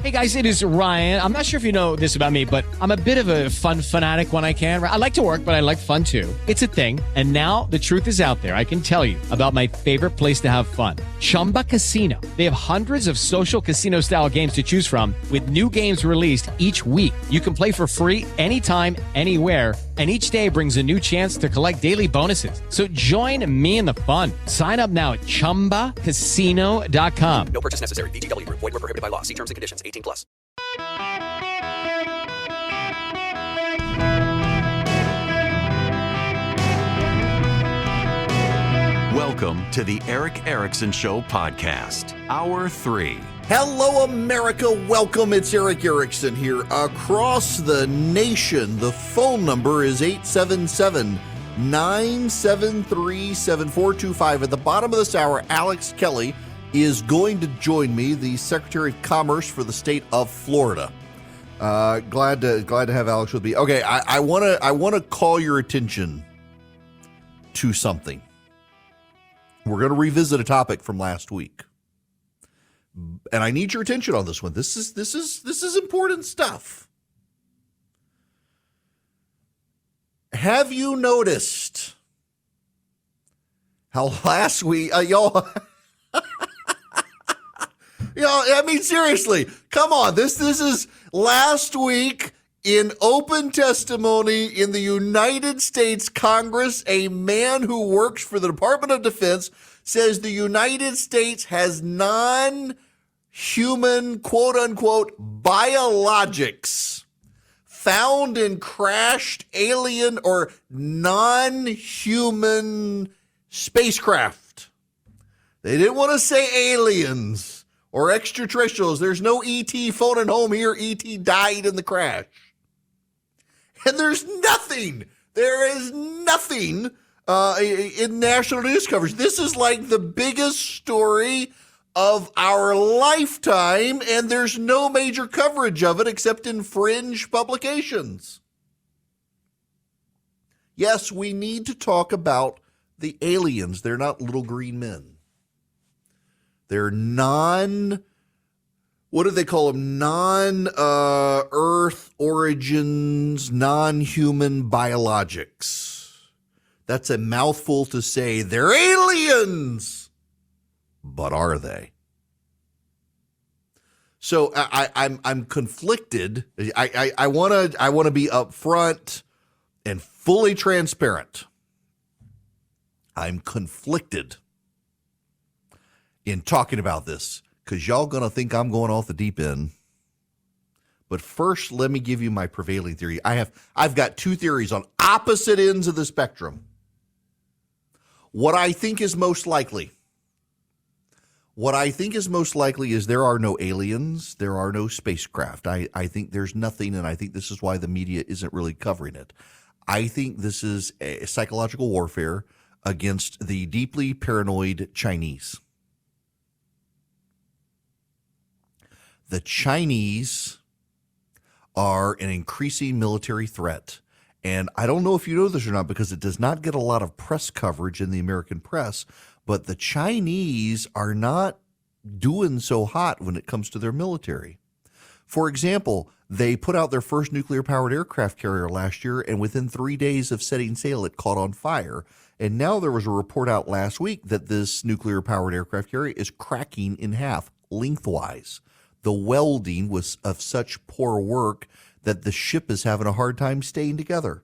Hey guys, it is Ryan. I'm not sure if you know this about me, but I'm a bit of a fun fanatic when I can. I like to work, but I like fun too. It's a thing. And now the truth is out there. I can tell you about my favorite place to have fun. Chumba Casino. They have hundreds of social casino style games to choose from with new games released each week. You can play for free anytime, anywhere. And each day brings a new chance to collect daily bonuses. So join me in the fun. Sign up now at ChumbaCasino.com. No purchase necessary. VGW. Void where prohibited by law. See terms and conditions. 18+. Welcome to the Eric Erickson Show podcast, Hour 3. Hello, America. Welcome. It's Eric Erickson here. Across the nation, the phone number is 877-973-7425. At the bottom of this hour, Alex Kelly is going to join me, the Secretary of Commerce for the state of Florida. Glad to have Alex with me. Okay, I want to call your attention to something. We're going to revisit a topic from last week. And I need your attention on this one. This is important stuff. Have you noticed how last week, y'all, I mean, seriously, come on. This is last week in open testimony in the United States Congress. A man who works for the Department of Defense says the United States has non-human, quote unquote, biologics found in crashed alien or non-human spacecraft. They didn't want to say aliens or extraterrestrials. There's no ET phoning home here. ET died in the crash. And there is nothing in national news coverage. This is like the biggest story of our lifetime, and there's no major coverage of it except in fringe publications. Yes, we need to talk about the aliens. They're not little green men. They're what do they call them? Non-Earth origins, non-human biologics. That's a mouthful to say they're aliens. But are they? So I'm conflicted. I want to be upfront and fully transparent. I'm conflicted in talking about this because y'all gonna think I'm going off the deep end. But first, let me give you my prevailing theory. I've got two theories on opposite ends of the spectrum. What I think is most likely is there are no aliens, there are no spacecraft. I think there's nothing, and I think this is why the media isn't really covering it. I think this is a psychological warfare against the deeply paranoid Chinese. The Chinese are an increasing military threat. And I don't know if you know this or not because it does not get a lot of press coverage in the American press, but the Chinese are not doing so hot when it comes to their military. For example, they put out their first nuclear-powered aircraft carrier last year, and within 3 days of setting sail, it caught on fire. And now there was a report out last week that this nuclear-powered aircraft carrier is cracking in half lengthwise. The welding was of such poor work that the ship is having a hard time staying together.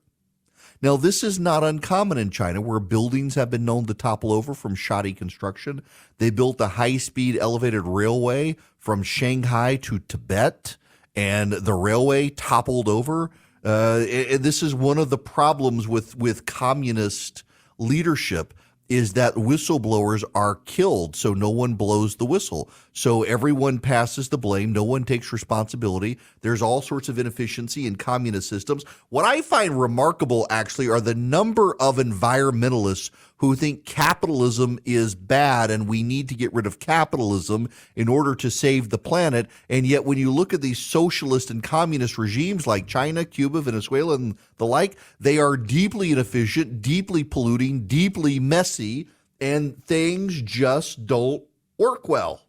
Now, this is not uncommon in China, where buildings have been known to topple over from shoddy construction. They built a high-speed elevated railway from Shanghai to Tibet, and the railway toppled over. And this is one of the problems with communist leadership, is that whistleblowers are killed, so no one blows the whistle. So everyone passes the blame. No one takes responsibility. There's all sorts of inefficiency in communist systems. What I find remarkable, actually, are the number of environmentalists who think capitalism is bad and we need to get rid of capitalism in order to save the planet. And yet when you look at these socialist and communist regimes like China, Cuba, Venezuela, and the like, they are deeply inefficient, deeply polluting, deeply messy, and things just don't work well.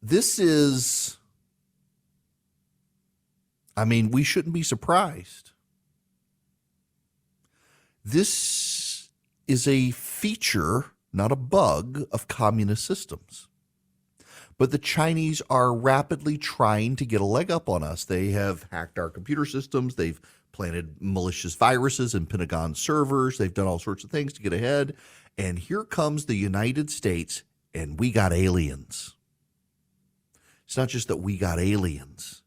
This is, we shouldn't be surprised. This is a feature, not a bug, of communist systems. But the Chinese are rapidly trying to get a leg up on us. They have hacked our computer systems. They've planted malicious viruses in Pentagon servers. They've done all sorts of things to get ahead. And here comes the United States, and we got aliens. It's not just that we got aliens.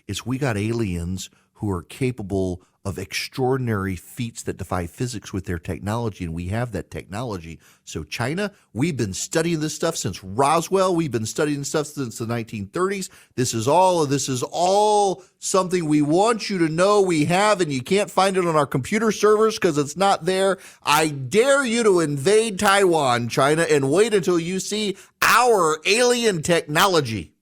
It's we got aliens who are capable of extraordinary feats that defy physics with their technology, and we have that technology. So China, we've been studying this stuff since Roswell. We've been studying stuff since the 1930s. This is all something we want you to know we have, and you can't find it on our computer servers because it's not there. I dare you to invade Taiwan, China, and wait until you see our alien technology.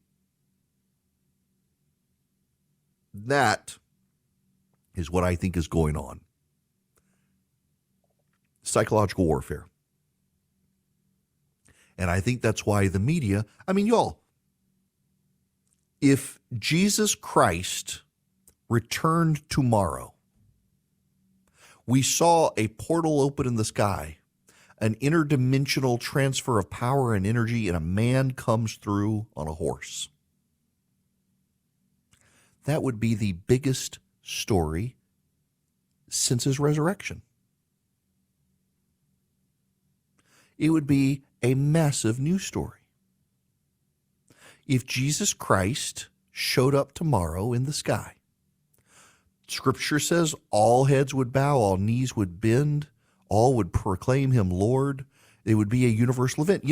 That is what I think is going on. Psychological warfare. And I think that's why the media, y'all, if Jesus Christ returned tomorrow, we saw a portal open in the sky, an interdimensional transfer of power and energy, and a man comes through on a horse. That would be the biggest story since his resurrection. It would be a massive news story. If Jesus Christ showed up tomorrow in the sky, Scripture says all heads would bow, all knees would bend, all would proclaim him Lord. It would be a universal event.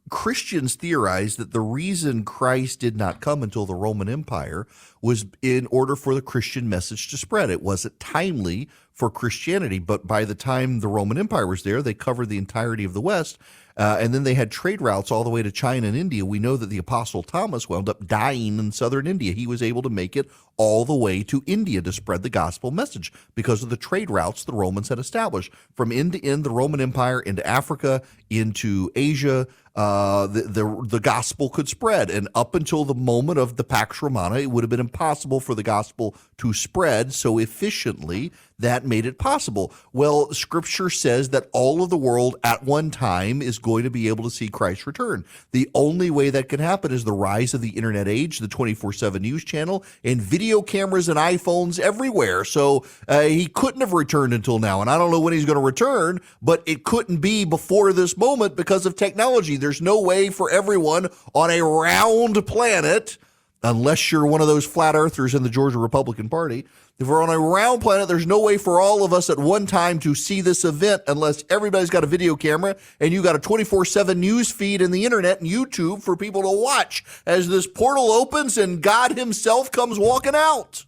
Christians theorize that the reason Christ did not come until the Roman Empire was in order for the Christian message to spread. It wasn't timely for Christianity, but by the time the Roman Empire was there, they covered the entirety of the West, and then they had trade routes all the way to China and India. We know that the Apostle Thomas wound up dying in southern India. He was able to make it all the way to India to spread the gospel message because of the trade routes the Romans had established. From end to end, the Roman Empire, into Africa, into Asia, the gospel could spread. And up until the moment of the Pax Romana, it would have been impossible for the gospel to spread so efficiently. That made it possible. Well, Scripture says that all of the world at one time is going to be able to see Christ's return. The only way that can happen is the rise of the internet age, the 24/7 news channel, and video cameras and iPhones everywhere. So he couldn't have returned until now. And I don't know when he's going to return, but it couldn't be before this moment because of technology. There's no way for everyone on a round planet, unless you're one of those flat earthers in the Georgia Republican Party. If we're on a round planet, there's no way for all of us at one time to see this event unless everybody's got a video camera and you got a 24/7 news feed in the internet and YouTube for people to watch as this portal opens and God himself comes walking out.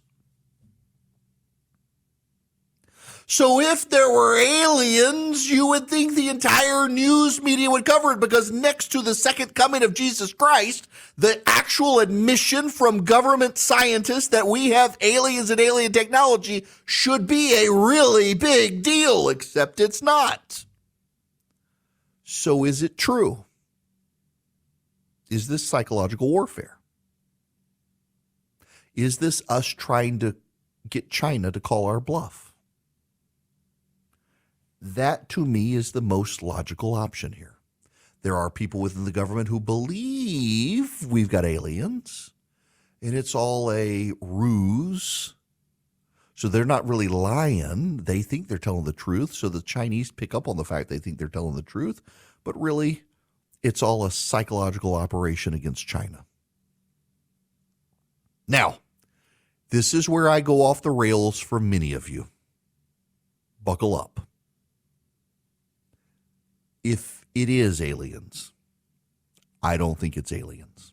So if there were aliens, you would think the entire news media would cover it, because next to the second coming of Jesus Christ, the actual admission from government scientists that we have aliens and alien technology should be a really big deal, except it's not. So is it true? Is this psychological warfare? Is this us trying to get China to call our bluff? That, to me, is the most logical option here. There are people within the government who believe we've got aliens, and it's all a ruse. So they're not really lying. They think they're telling the truth. So the Chinese pick up on the fact they think they're telling the truth. But really, it's all a psychological operation against China. Now, this is where I go off the rails for many of you. Buckle up. If it is aliens, I don't think it's aliens.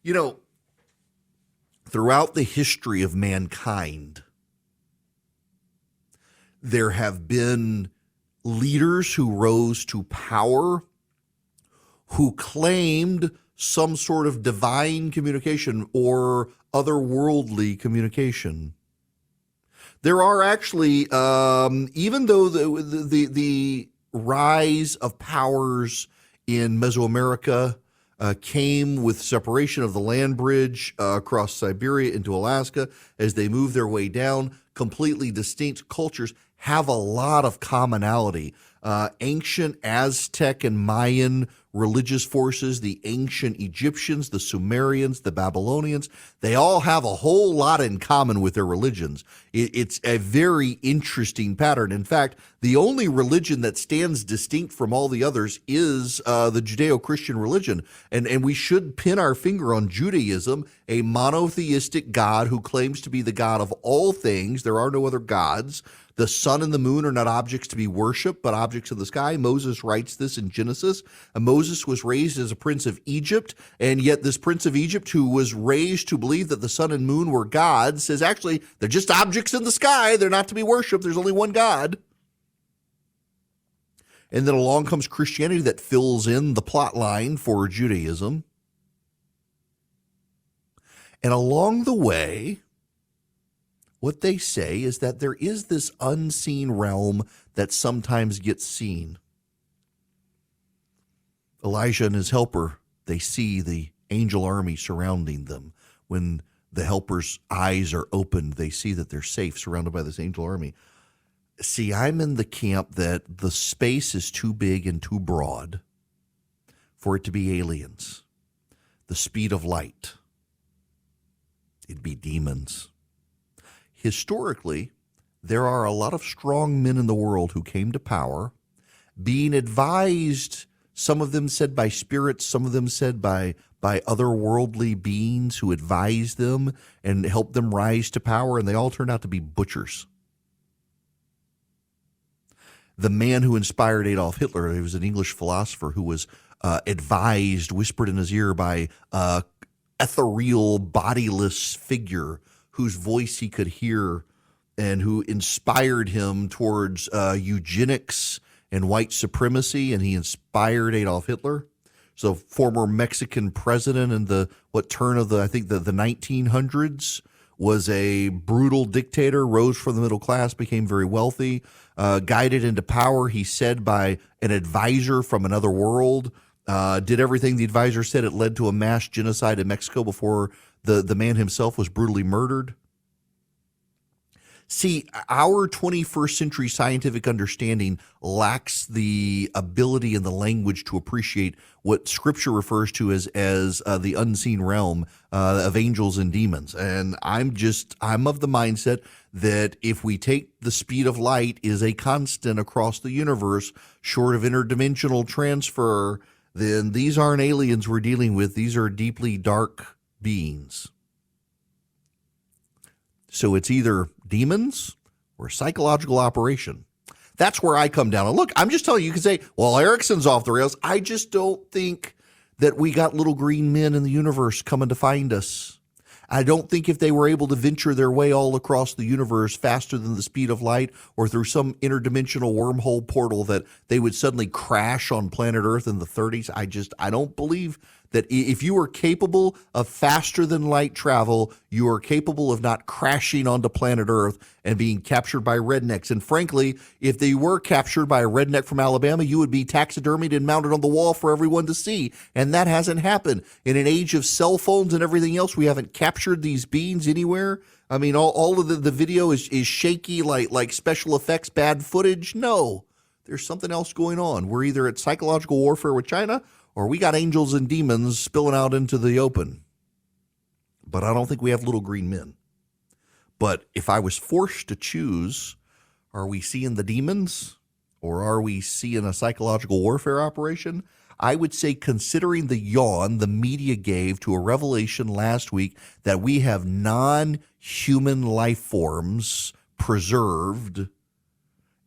You know, throughout the history of mankind, there have been leaders who rose to power who claimed some sort of divine communication or otherworldly communication. There are actually, even though the rise of powers in Mesoamerica, came with separation of the land bridge across Siberia into Alaska. As they moved their way down, completely distinct cultures have a lot of commonality. Ancient Aztec and Mayan religious forces, the ancient Egyptians, the Sumerians, the Babylonians, they all have a whole lot in common with their religions. It's a very interesting pattern. In fact, the only religion that stands distinct from all the others is the Judeo-Christian religion. And we should pin our finger on Judaism, a monotheistic God who claims to be the God of all things. There are no other gods. The sun and the moon are not objects to be worshipped, but objects of the sky. Moses writes this in Genesis. Moses was raised as a prince of Egypt, and yet this prince of Egypt, who was raised to believe that the sun and moon were gods, says actually they're just objects in the sky. They're not to be worshipped. There's only one God. And then along comes Christianity that fills in the plot line for Judaism. And along the way, what they say is that there is this unseen realm that sometimes gets seen. Elijah and his helper, they see the angel army surrounding them. When the helper's eyes are opened, they see that they're safe, surrounded by this angel army. See, I'm in the camp that the space is too big and too broad for it to be aliens. The speed of light. It'd be demons. Historically, there are a lot of strong men in the world who came to power, being advised, some of them said by spirits, some of them said by otherworldly beings who advised them and helped them rise to power, and they all turned out to be butchers. The man who inspired Adolf Hitler, he was an English philosopher who was advised, whispered in his ear by an ethereal, bodiless figure whose voice he could hear and who inspired him towards eugenics and white supremacy, and he inspired Adolf Hitler. So former Mexican president in the turn of the 1900s, was a brutal dictator, rose from the middle class, became very wealthy, guided into power, he said, by an advisor from another world, did everything the advisor said. It led to a mass genocide in Mexico before the man himself was brutally murdered. See, our 21st century scientific understanding lacks the ability and the language to appreciate what Scripture refers to as the unseen realm of angels and demons. And I'm of the mindset that if we take the speed of light is a constant across the universe, short of interdimensional transfer, then these aren't aliens we're dealing with. These are deeply dark beings. So it's either demons or a psychological operation. That's where I come down. And look, I'm just telling you, you can say, well, Erickson's off the rails. I just don't think that we got little green men in the universe coming to find us. I don't think if they were able to venture their way all across the universe faster than the speed of light or through some interdimensional wormhole portal that they would suddenly crash on planet Earth in the 30s. I don't believe that if you are capable of faster than light travel, you are capable of not crashing onto planet Earth and being captured by rednecks. And frankly, if they were captured by a redneck from Alabama, you would be taxidermied and mounted on the wall for everyone to see. And that hasn't happened. In an age of cell phones and everything else, we haven't captured these beings anywhere. I mean, all of the video is shaky, like special effects, bad footage. No, there's something else going on. We're either at psychological warfare with China, or we got angels and demons spilling out into the open. But I don't think we have little green men. But if I was forced to choose, are we seeing the demons or are we seeing a psychological warfare operation? I would say, considering the yawn the media gave to a revelation last week that we have non-human life forms preserved,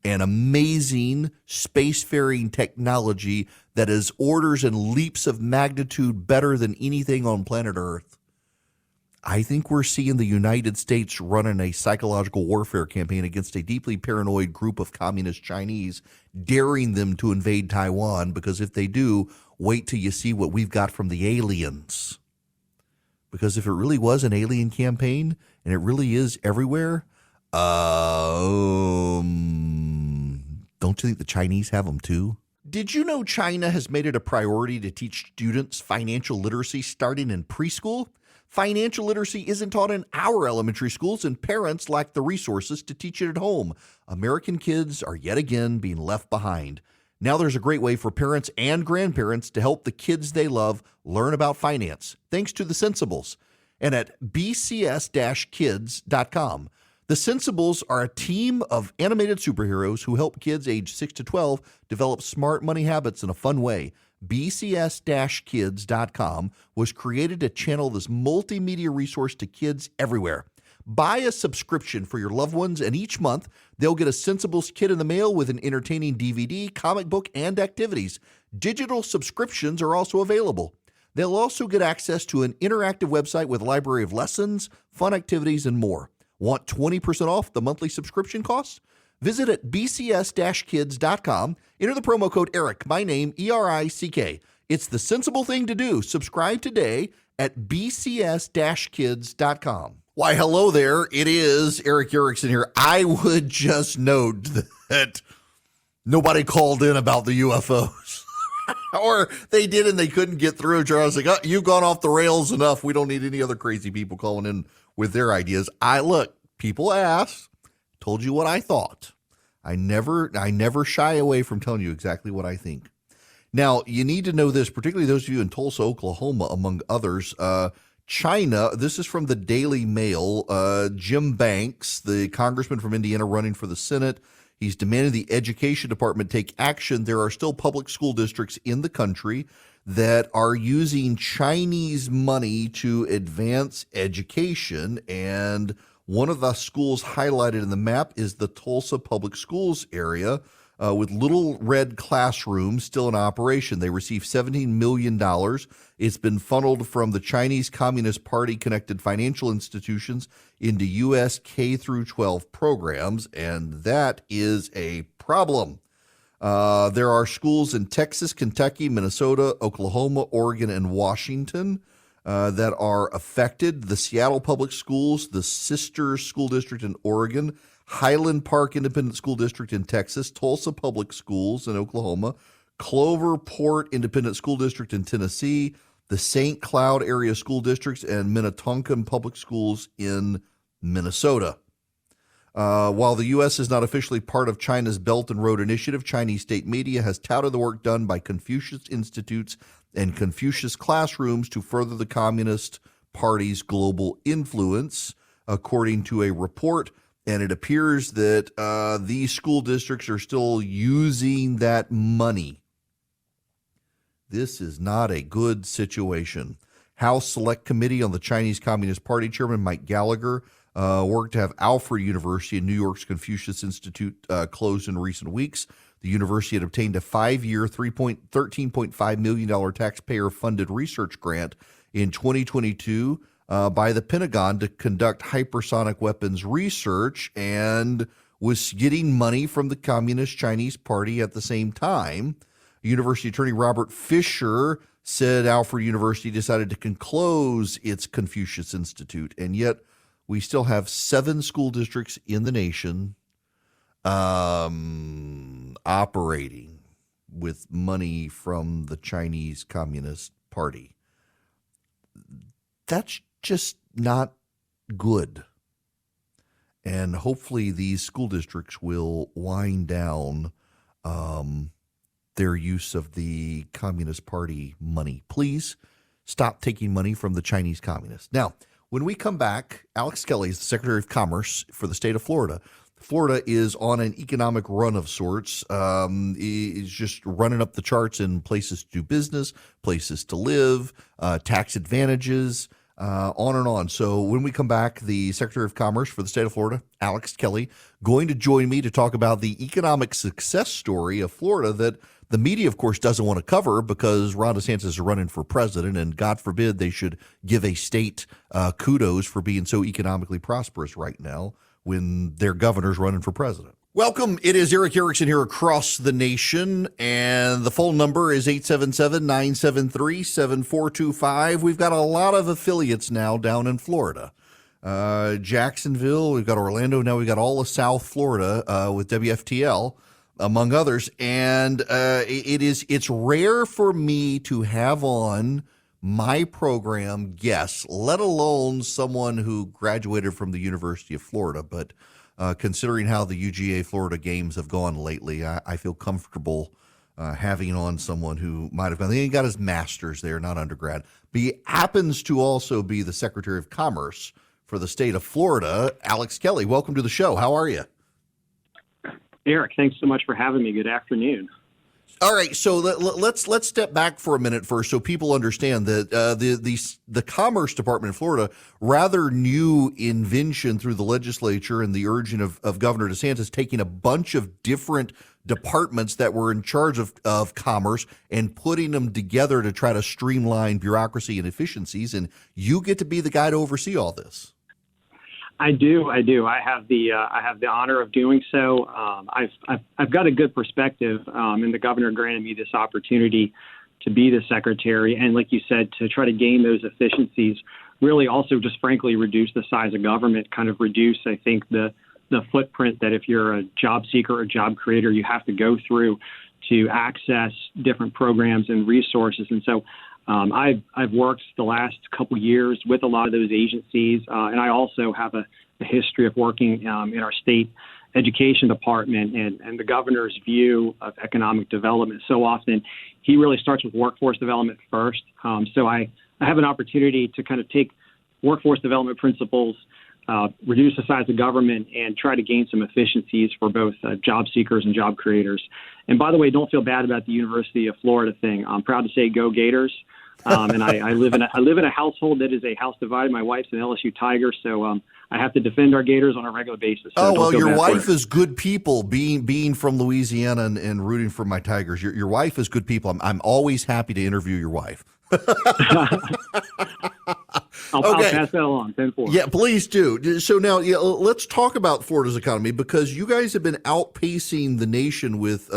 and amazing spacefaring technology that is orders and leaps of magnitude better than anything on planet Earth. I think we're seeing the United States running a psychological warfare campaign against a deeply paranoid group of communist Chinese, daring them to invade Taiwan, because if they do, wait till you see what we've got from the aliens. Because if it really was an alien campaign, and it really is everywhere, don't you think the Chinese have them too? Did you know China has made it a priority to teach students financial literacy starting in preschool? Financial literacy isn't taught in our elementary schools, and parents lack the resources to teach it at home. American kids are yet again being left behind. Now there's a great way for parents and grandparents to help the kids they love learn about finance, thanks to the Sensibles. And at bcs-kids.com. The Sensibles are a team of animated superheroes who help kids age 6 to 12 develop smart money habits in a fun way. bcs-kids.com was created to channel this multimedia resource to kids everywhere. Buy a subscription for your loved ones, and each month they'll get a Sensibles kit in the mail with an entertaining DVD, comic book, and activities. Digital subscriptions are also available. They'll also get access to an interactive website with a library of lessons, fun activities, and more. Want 20% off the monthly subscription costs? Visit at bcs-kids.com. Enter the promo code ERIC, my name, ERICK. It's the sensible thing to do. Subscribe today at bcs-kids.com. Why, hello there. It is Eric Erickson here. I would just note that nobody called in about the UFOs. Or they did and they couldn't get through. I was like, oh, you've gone off the rails enough. We don't need any other crazy people calling in with their ideas. People asked, told you what I thought. I never shy away from telling you exactly what I think. Now, you need to know this, particularly those of you in Tulsa, Oklahoma, among others. China, this is from the Daily Mail. Jim Banks, the congressman from Indiana running for the Senate, he's demanded the education department take action. There are still public school districts in the country that are using Chinese money to advance education. And one of the schools highlighted in the map is the Tulsa Public Schools area with Little Red Classrooms still in operation. They received $17 million. It's been funneled from the Chinese Communist Party connected financial institutions into U.S. K through 12 programs, and that is a problem. There are schools in Texas, Kentucky, Minnesota, Oklahoma, Oregon, and Washington that are affected. The Seattle Public Schools, the Sister School District in Oregon, Highland Park Independent School District in Texas, Tulsa Public Schools in Oklahoma, Cloverport Independent School District in Tennessee, the St. Cloud Area School Districts, and Minnetonka Public Schools in Minnesota. While the U.S. is not officially part of China's Belt and Road Initiative, Chinese state media has touted the work done by Confucius Institutes and Confucius Classrooms to further the Communist Party's global influence, according to a report. And it appears that these school districts are still using that money. This is not a good situation. House Select Committee on the Chinese Communist Party Chairman Mike Gallagher worked to have Alfred University and New York's Confucius Institute closed in recent weeks. The university had obtained a 5-year, $13.5 million taxpayer-funded research grant in 2022 by the Pentagon to conduct hypersonic weapons research and was getting money from the Communist Chinese Party at the same time. University attorney Robert Fisher said Alfred University decided to close its Confucius Institute, and yet we still have 7 school districts in the nation operating with money from the Chinese Communist Party. That's just not good. And hopefully these school districts will wind down their use of the Communist Party money. Please stop taking money from the Chinese communists. Now, when we come back, Alex Kelly is the Secretary of Commerce for the state of Florida. Florida is on an economic run of sorts. It's just running up the charts in places to do business, places to live, tax advantages, on and on. So when we come back, the Secretary of Commerce for the state of Florida, Alex Kelly, going to join me to talk about the economic success story of Florida that the media, of course, doesn't want to cover because Ron DeSantis is running for president, and God forbid they should give a state kudos for being so economically prosperous right now when their governor's running for president. Welcome. It is Eric Erickson here across the nation, and the phone number is 877-973-7425. We've got a lot of affiliates now down in Florida. Jacksonville, we've got Orlando, now we've got all of South Florida with WFTL. among others. And it's rare for me to have on my program guests, let alone someone who graduated from the University of Florida. But considering how the UGA Florida games have gone lately, I feel comfortable having on someone who might have gone. He got his master's there, not undergrad, but he happens to also be the Secretary of Commerce for the state of Florida. Alex Kelly, welcome to the show. How are you? Eric, thanks so much for having me. Good afternoon. All right, so let's step back for a minute first, so people understand that the Commerce Department in Florida, rather new invention through the legislature and the urging of Governor DeSantis, taking a bunch of different departments that were in charge of commerce and putting them together to try to streamline bureaucracy and efficiencies. And you get to be the guy to oversee all this. I do. I have the honor of doing so. I've got a good perspective, and the governor granted me this opportunity to be the secretary, and like you said, to try to gain those efficiencies. Really, also just frankly reduce the size of government. Kind of reduce, I think, the footprint that if you're a job seeker or job creator, you have to go through to access different programs and resources. And so I've worked the last couple years with a lot of those agencies, and I also have a history of working in our state education department, and the governor's view of economic development. So often he really starts with workforce development first. So I have an opportunity to kind of take workforce development principles, reduce the size of government, and try to gain some efficiencies for both job seekers and job creators. And by the way, don't feel bad about the University of Florida thing. I'm proud to say go Gators. And I live in a household that is a house divided. My wife's an LSU Tiger, so I have to defend our Gators on a regular basis. So well, your wife is good people. Being from Louisiana and rooting for my Tigers, your wife is good people. I'm always happy to interview your wife. I'll pass that along. 10-4. Yeah, please do. So now, let's talk about Florida's economy, because you guys have been outpacing the nation with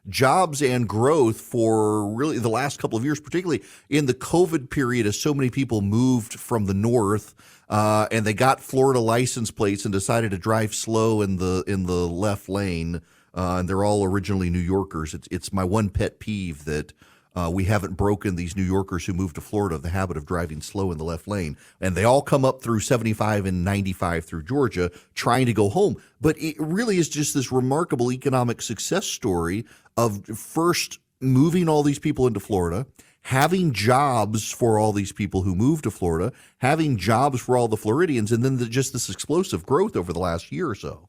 jobs and growth for really the last couple of years, particularly in the COVID period, as so many people moved from the north and they got Florida license plates and decided to drive slow in the left lane. And they're all originally New Yorkers. It's my one pet peeve that we haven't broken these New Yorkers who moved to Florida of the habit of driving slow in the left lane. And they all come up through 75 and 95 through Georgia trying to go home. But it really is just this remarkable economic success story of first moving all these people into Florida, having jobs for all these people who moved to Florida, having jobs for all the Floridians, and then just this explosive growth over the last year or so.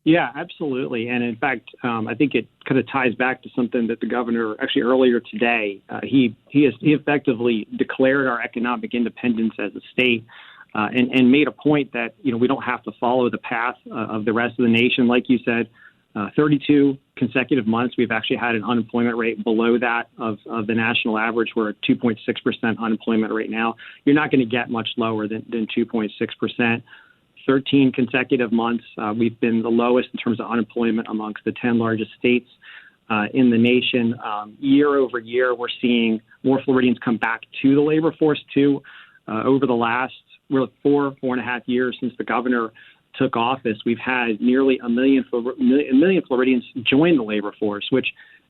Yeah, absolutely. And in fact, I think it kind of ties back to something that the governor actually earlier today, he effectively declared our economic independence as a state and made a point that, we don't have to follow the path of the rest of the nation. Like you said, 32 consecutive months, we've actually had an unemployment rate below that of the national average. We're at 2.6% unemployment rate now. You're not going to get much lower than 2.6%. 13 consecutive months, we've been the lowest in terms of unemployment amongst the 10 largest states in the nation. Year over year, we're seeing more Floridians come back to the labor force, too. Over the last 4.5 years since the governor took office, we've had nearly a million Floridians join the labor force, which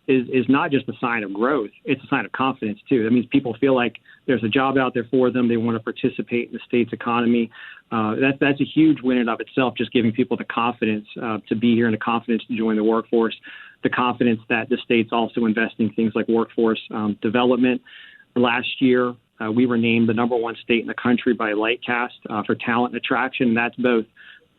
is not just a sign of growth, it's a sign of confidence, too. That means people feel like there's a job out there for them. They want to participate in the state's economy. That's a huge win in of itself, just giving people the confidence to be here and the confidence to join the workforce, the confidence that the state's also investing in things like workforce development. Last year, we were named the #1 state in the country by Lightcast for talent attraction. That's both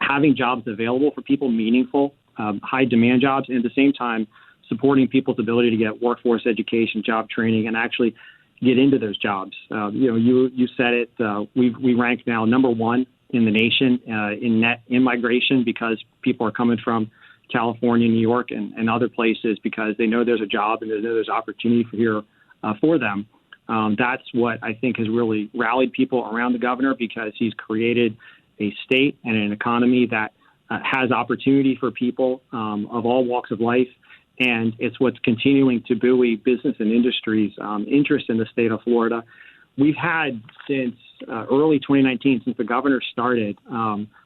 having jobs available for people, meaningful, high-demand jobs, and at the same time, supporting people's ability to get workforce education, job training, and actually get into those jobs. You said it. We rank now #1 in the nation in net immigration, because people are coming from California, New York, and other places because they know there's a job and they know there's opportunity for them. That's what I think has really rallied people around the governor, because he's created a state and an economy that has opportunity for people of all walks of life. And it's what's continuing to buoy business and industries' interest in the state of Florida. We've had since early 2019, since the governor started,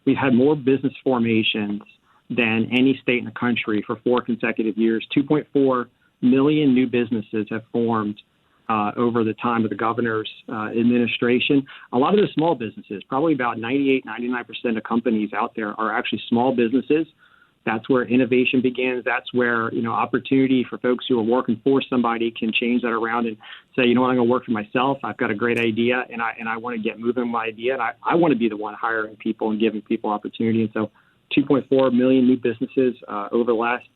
we've had more business formations than any state in the country for 4 consecutive years. 2.4 million new businesses have formed over the time of the governor's administration. A lot of the small businesses, probably about 99% of companies out there are actually small businesses. That's where innovation begins. That's where, opportunity for folks who are working for somebody can change that around and say, I'm going to work for myself. I've got a great idea, and I want to get moving my idea. And I want to be the one hiring people and giving people opportunity. And so 2.4 million new businesses over the last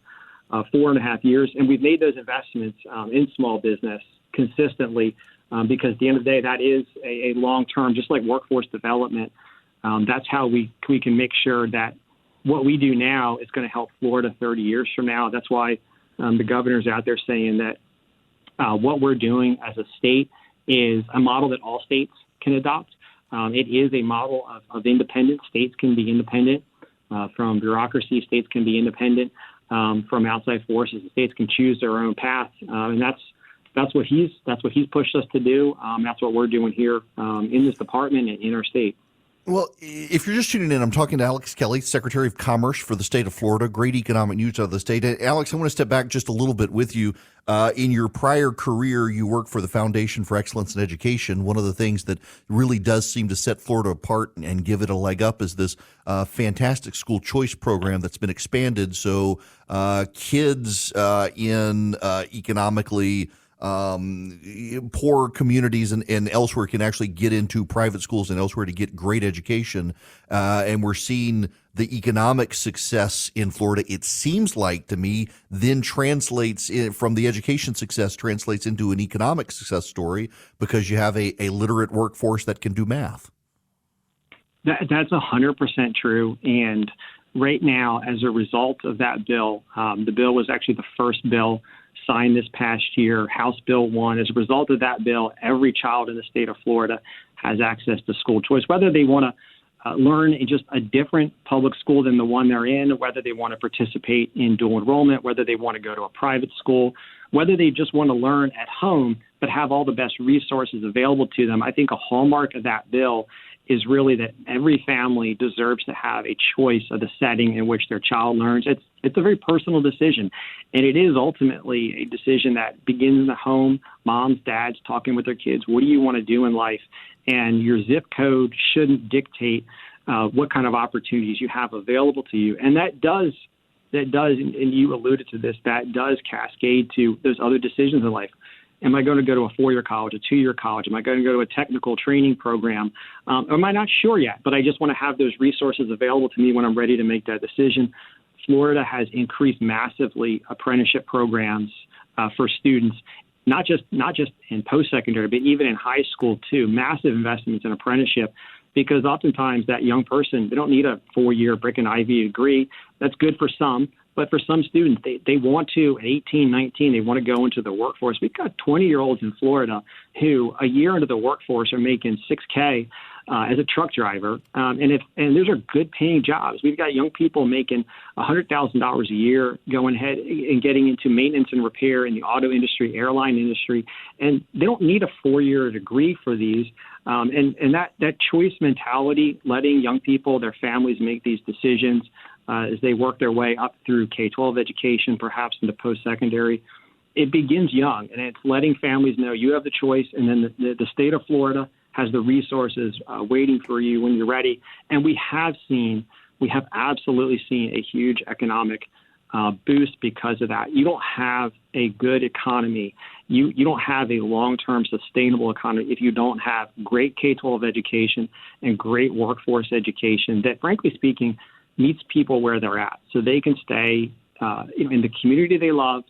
4.5 years. And we've made those investments in small business consistently because at the end of the day, that is a long-term, just like workforce development. That's how we can make sure that what we do now is going to help Florida 30 years from now. That's why the governor's out there saying that what we're doing as a state is a model that all states can adopt. It is a model of independence. States can be independent from bureaucracy. States can be independent from outside forces. States can choose their own path, and that's what he's pushed us to do. That's what we're doing here in this department and in our state. Well, if you're just tuning in, I'm talking to Alex Kelly, Secretary of Commerce for the state of Florida. Great economic news out of the state. Alex, I want to step back just a little bit with you. In your prior career, you worked for the Foundation for Excellence in Education. One of the things that really does seem to set Florida apart and give it a leg up is this fantastic school choice program that's been expanded so kids in economically poor communities and elsewhere can actually get into private schools and elsewhere to get great education. And we're seeing the economic success in Florida, it seems like to me, then translates from the education success translates into an economic success story because you have a literate workforce that can do math. That's 100% true. And right now, as a result of that bill, the bill was actually the first bill signed this past year, House Bill 1. As a result of that bill, every child in the state of Florida has access to school choice, whether they want to learn in just a different public school than the one they're in, whether they want to participate in dual enrollment, whether they want to go to a private school, whether they just want to learn at home but have all the best resources available to them. I think a hallmark of that bill is really that every family deserves to have a choice of the setting in which their child learns. It's a very personal decision, and it is ultimately a decision that begins in the home, moms, dads talking with their kids. What do you want to do in life? And your zip code shouldn't dictate what kind of opportunities you have available to you. And that does, and you alluded to this, that does cascade to those other decisions in life. Am I going to go to a 4-year college, a 2-year college? Am I going to go to a technical training program? Or am I not sure yet, but I just want to have those resources available to me when I'm ready to make that decision. Florida has increased massively apprenticeship programs for students, not just in post-secondary, but even in high school too. Massive investments in apprenticeship, because oftentimes that young person, they don't need a 4-year brick and ivy degree. That's good for some. But for some students, they want to, at 18, 19, they want to go into the workforce. We've got 20-year-olds in Florida who a year into the workforce are making $6K as a truck driver. And those are good paying jobs. We've got young people making $100,000 a year going ahead and getting into maintenance and repair in the auto industry, airline industry. And they don't need a 4-year degree for these. And that choice mentality, letting young people, their families make these decisions as they work their way up through K-12 education, perhaps into post-secondary, it begins young. And it's letting families know you have the choice, and then the state of Florida has the resources waiting for you when you're ready. And we have absolutely seen a huge economic boost because of that. You don't have a good economy. You don't have a long-term sustainable economy if you don't have great K-12 education and great workforce education that, frankly speaking, meets people where they're at, so they can stay in the community they love,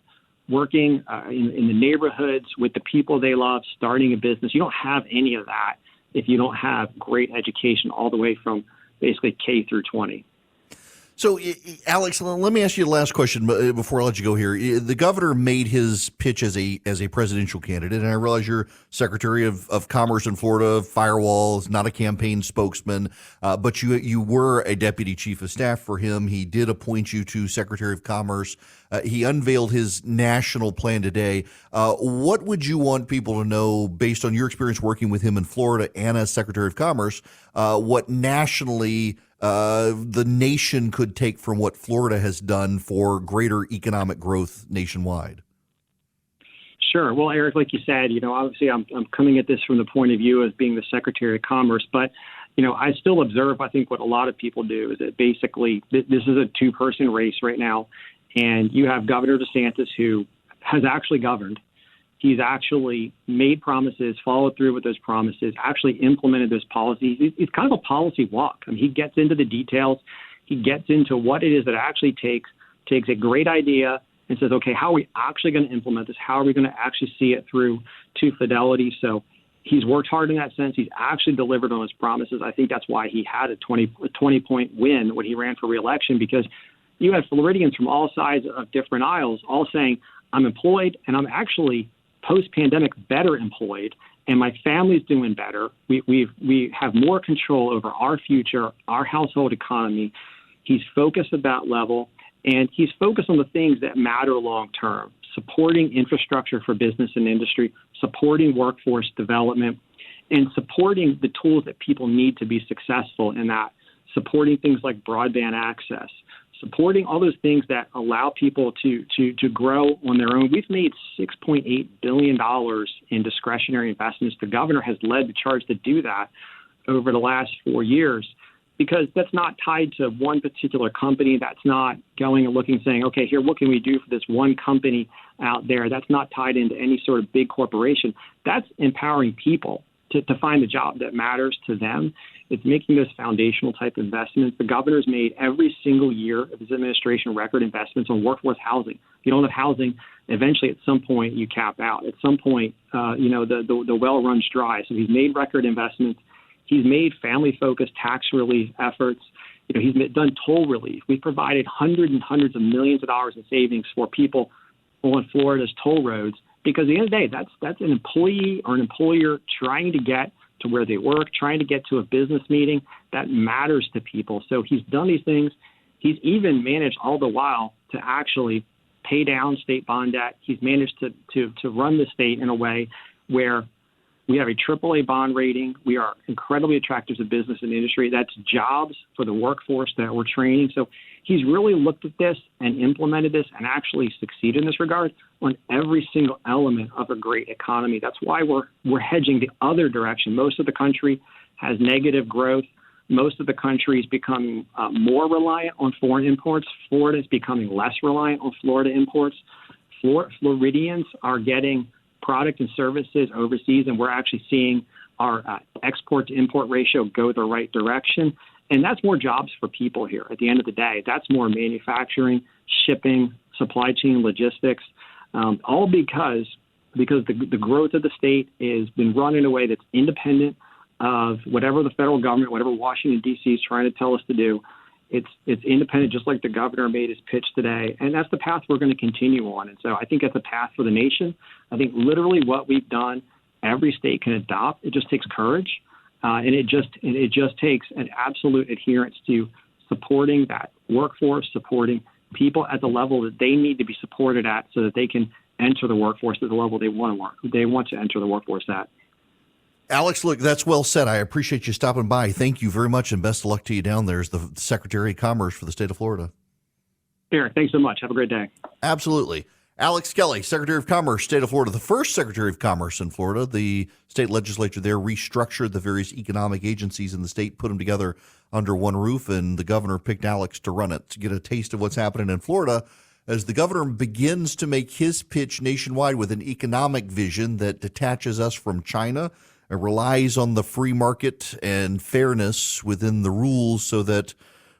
working in the neighborhoods with the people they love, starting a business. You don't have any of that if you don't have great education all the way from basically K through 20. So, Alex, let me ask you the last question before I let you go here. The governor made his pitch as a presidential candidate, and I realize you're Secretary of Commerce in Florida. Firewall is not a campaign spokesman, but you were a deputy chief of staff for him. He did appoint you to Secretary of Commerce. He unveiled his national plan today. What would you want people to know, based on your experience working with him in Florida and as Secretary of Commerce, what nationally the nation could take from what Florida has done for greater economic growth nationwide? Sure. Well, Eric, like you said, obviously I'm coming at this from the point of view as being the Secretary of Commerce, but I still observe, I think what a lot of people do is that basically this is a two-person race right now, and you have Governor DeSantis, who has actually governed. He's actually made promises, followed through with those promises, actually implemented those policies. It's kind of a policy walk. I mean, he gets into the details. He gets into what it is that it actually takes a great idea and says, okay, how are we actually going to implement this? How are we going to actually see it through to fidelity? So he's worked hard in that sense. He's actually delivered on his promises. I think that's why he had a 20-point win when he ran for re-election, because you had Floridians from all sides of different aisles all saying, I'm employed and I'm actually post-pandemic better employed, and my family's doing better. We have more control over our future, our household economy. He's focused at that level, and he's focused on the things that matter long term, supporting infrastructure for business and industry, supporting workforce development, and supporting the tools that people need to be successful in that, supporting things like broadband access, supporting all those things that allow people to grow on their own. We've made $6.8 billion in discretionary investments. The governor has led the charge to do that over the last 4 years, because that's not tied to one particular company. That's not going and looking, saying, okay, here, what can we do for this one company out there? That's not tied into any sort of big corporation. That's empowering people to find the job that matters to them. It's making those foundational type investments. The governor's made every single year of his administration record investments on workforce housing. If you don't have housing, eventually at some point you cap out. At some point, the well runs dry. So he's made record investments. He's made family-focused tax relief efforts. He's done toll relief. We've provided hundreds and hundreds of millions of dollars in savings for people on Florida's toll roads, because at the end of the day, that's an employee or an employer trying to get to where they work, trying to get to a business meeting that matters to people. So he's done these things. He's even managed all the while to actually pay down state bond debt. He's managed to run the state in a way where we have a AAA bond rating. We are incredibly attractive to business and industry. That's jobs for the workforce that we're training. So he's really looked at this and implemented this and actually succeeded in this regard on every single element of a great economy. That's why we're hedging the other direction. Most of the country has negative growth. Most of the country is becoming more reliant on foreign imports. Florida is becoming less reliant on Florida imports. Floridians are getting product and services overseas, and we're actually seeing our export to import ratio go the right direction. And that's more jobs for people here. At the end of the day, that's more manufacturing, shipping, supply chain, logistics, all because the growth of the state has been run in a way that's independent of whatever the federal government, whatever Washington, D.C. is trying to tell us to do. It's independent, just like the governor made his pitch today. And that's the path we're going to continue on. And so I think that's a path for the nation. I think literally what we've done, every state can adopt. It just takes courage. And it just takes an absolute adherence to supporting that workforce, supporting people at the level that they need to be supported at so that they can enter the workforce at the level they want to enter the workforce at. Alex, look, that's well said. I appreciate you stopping by. Thank you very much, and best of luck to you down there as the Secretary of Commerce for the state of Florida. Eric, thanks so much. Have a great day. Absolutely. Alex Kelly, Secretary of Commerce, state of Florida, the first Secretary of Commerce in Florida. The state legislature there restructured the various economic agencies in the state, put them together under one roof, and the governor picked Alex to run it. To get a taste of what's happening in Florida, as the governor begins to make his pitch nationwide with an economic vision that detaches us from China, it relies on the free market and fairness within the rules so that,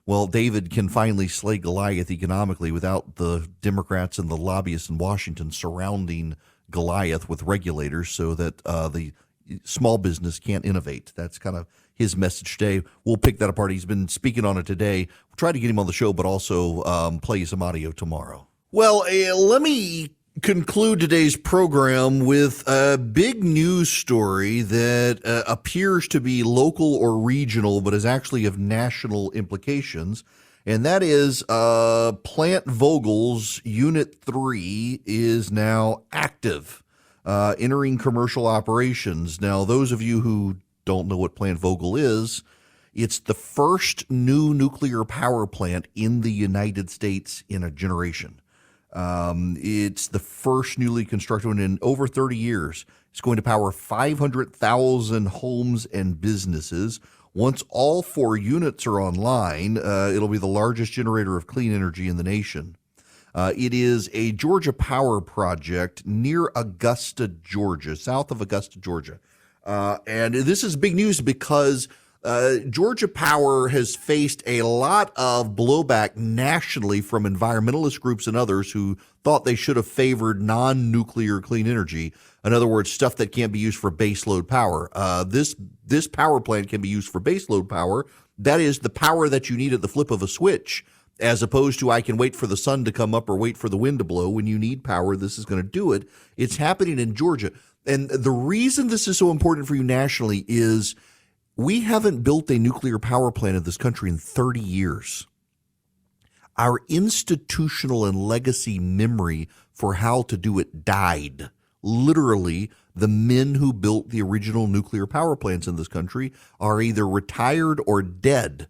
well, David can finally slay Goliath economically without the Democrats and the lobbyists in Washington surrounding Goliath with regulators so that the small business can't innovate. That's kind of his message today. We'll pick that apart. He's been speaking on it today. We'll try to get him on the show, but also play some audio tomorrow. Well, let me conclude today's program with a big news story that appears to be local or regional, but is actually of national implications. And that is Plant Vogel's Unit 3 is now active, entering commercial operations. Now, those of you who don't know what Plant Vogel is, It's the first new nuclear power plant in the United States in a generation. It's the first newly constructed one in over 30 years. It's going to power 500,000 homes and businesses. Once all 4 units are online, it'll be the largest generator of clean energy in the nation. It is a Georgia Power project near Augusta, Georgia, south of Augusta, Georgia. And this is big news because Georgia Power has faced a lot of blowback nationally from environmentalist groups and others who thought they should have favored non-nuclear clean energy. In other words, stuff that can't be used for baseload power. This power plant can be used for baseload power. That is the power that you need at the flip of a switch, as opposed to I can wait for the sun to come up or wait for the wind to blow. When you need power, this is going to do it. It's happening in Georgia. And the reason this is so important for you nationally is we haven't built a nuclear power plant in this country in 30 years. Our institutional and legacy memory for how to do it died. Literally, the men who built the original nuclear power plants in this country are either retired or dead.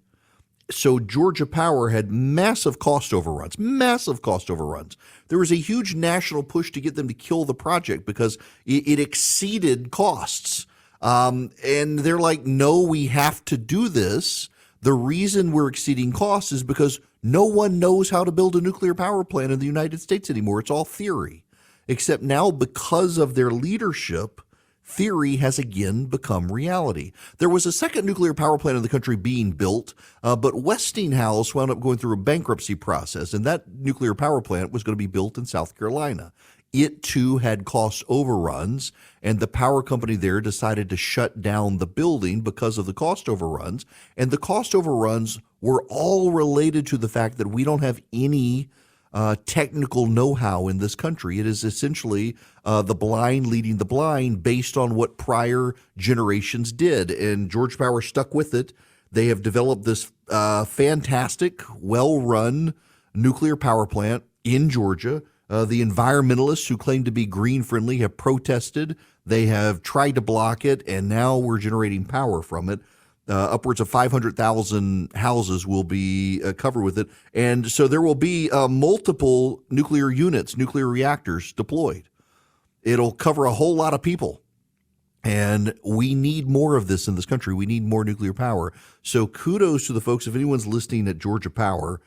So Georgia Power had massive cost overruns. There was a huge national push to get them to kill the project because it exceeded costs. And they're like, no, we have to do this. The reason we're exceeding costs is because no one knows how to build a nuclear power plant in the United States anymore. It's all theory. Except now, because of their leadership, theory has again become reality. There was a second nuclear power plant in the country being built, but Westinghouse wound up going through a bankruptcy process, and that nuclear power plant was going to be built in South Carolina. It, too, had cost overruns, and the power company there decided to shut down the building because of the cost overruns. And the cost overruns were all related to the fact that we don't have any technical know-how in this country. It is essentially the blind leading the blind based on what prior generations did. And Georgia Power stuck with it. They have developed this fantastic, well-run nuclear power plant in Georgia. The environmentalists who claim to be green-friendly have protested. They have tried to block it, and now we're generating power from it. Upwards of 500,000 houses will be covered with it. And so there will be multiple nuclear units, nuclear reactors deployed. It'll cover a whole lot of people. And we need more of this in this country. We need more nuclear power. So kudos to the folks. If anyone's listening at Georgia Power,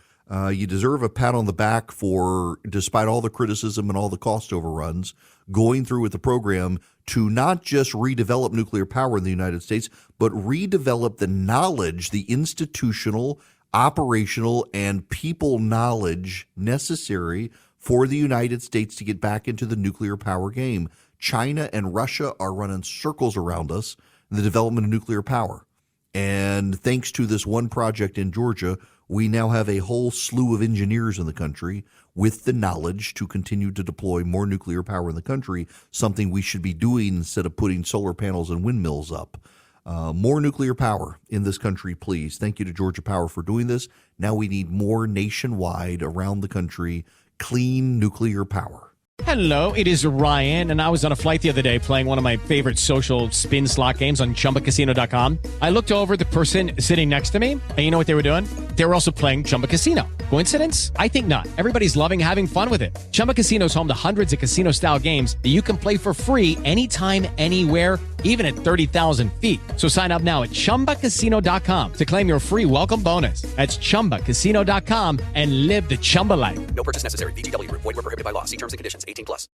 you deserve a pat on the back for, despite all the criticism and all the cost overruns, going through with the program to not just redevelop nuclear power in the United States, but redevelop the knowledge, the institutional, operational, and people knowledge necessary for the United States to get back into the nuclear power game. China and Russia are running circles around us in the development of nuclear power. And thanks to this one project in Georgia, we now have a whole slew of engineers in the country with the knowledge to continue to deploy more nuclear power in the country, something we should be doing instead of putting solar panels and windmills up. More nuclear power in this country, please. Thank you to Georgia Power for doing this. Now we need more nationwide, around the country, clean nuclear power. Hello, it is Ryan, and I was on a flight the other day playing one of my favorite social spin slot games on ChumbaCasino.com. I looked over at the person sitting next to me, and you know what they were doing? They were also playing Chumba Casino. Coincidence? I think not. Everybody's loving having fun with it. Chumba Casino is home to hundreds of casino-style games that you can play for free anytime, anywhere, even at 30,000 feet. So sign up now at ChumbaCasino.com to claim your free welcome bonus. That's ChumbaCasino.com and live the Chumba life. No purchase necessary. VGW Group. Void where prohibited by law. See terms and conditions. 18+.